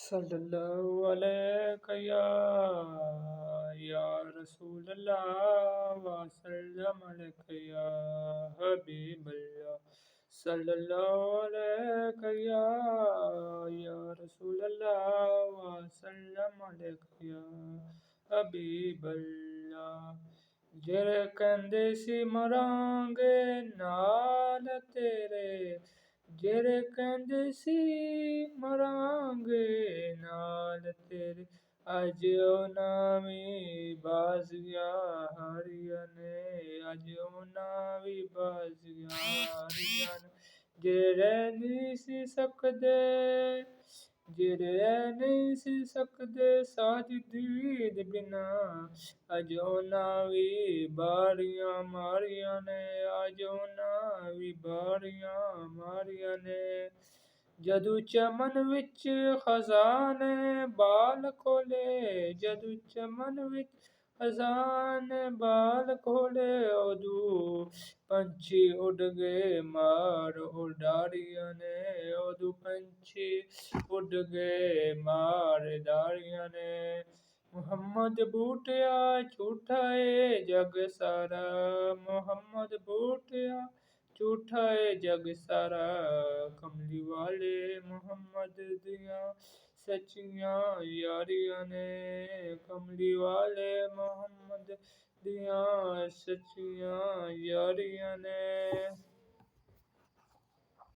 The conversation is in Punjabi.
सल्लल्लाहु अलैका या रसूल अल्लाह वसल्लम अलैका या हबीब अल्लाह सल्लल्लाहु अलैका या रसूल अल्लाह वसल्लम अलैका या हबीब अल्लाह ਜਿਹੜੇ ਕਹਿੰਦੇ ਸੀ ਮਰਾਂਗੇ ਨਾਲ ਤੇਰੇ ਜਿਹੜੇ ਕਹਿੰਦੇ ਸੀ ਮਰਾਂਗੇ ਨਾਲ ਤੇਰੇ ਅੱਜ ਉਹਨਾਂ ਵੀ ਬਾਜ਼ੀਆਂ ਹਾਰੀਆਂ ਨੇ ਅੱਜ ਉਹਨਾਂ ਵੀ ਬਾਜ਼ੀਆਂ ਹਾਰੀਆਂ ਨੇ ਜਿਹੜੇ ਨਹੀਂ ਸੀ ਸਕਦੇ ਜਿਹੜੇ ਨਹੀਂ ਸੀ ਸਕਦੇ ਸਾਜਦੀਦ ਬਿਨਾ ਅੱਜ ਉਹਨਾਂ ਵੀ ਬਾਰੀਆਂ ਮਾਰੀਆਂ ਨੇ ਅੱਜ ਉਹਨਾਂ ਵੀ ਬਾਰੀਆਂ ਮਾਰੀਆਂ ਨੇ ਜਦੋਂ ਚਮਨ ਵਿੱਚ ਖਜ਼ਾਨੇ ਬਾਲ ਖੋਲੇ ਜਦੋਂ ਚਮਨ ਵਿੱਚ ਖਜ਼ਾਨੇ ਬਾਲ ਖੋਲੇ ਉਦੋਂ ਪੰਛੀ ਉੱਡ ਗਏ ਮਾਰ ਉਡਾਰੀਆਂ ਨੇ ਉਦੋਂ ਪੰਛੀ ਉੱਡ ਗਏ ਮਾਰ ਉਡਾਰੀਆਂ ਨੇ ਮੁਹੰਮਦ ਬੂਟਿਆ ਝੂਠਾ ਏ ਜਗ ਸਾਰਾ ਮੁਹੰਮਦ ਬੂਟਿਆ ਝੂਠਾ ਏ ਜਗ ਸਾਰਾ ਕਮਲੀ ਵਾਲੇ ਮੁਹੰਮਦ ਦੀਆਂ ਸੱਚੀਆਂ ਯਾਰੀਆਂ ਨੇ ਕਮਲੀ ਵਾਲੇ ਮੁਹੰਮਦ ਦੀਆਂ ਸੱਚੀਆਂ ਯਾਰੀਆਂ ਨੇ।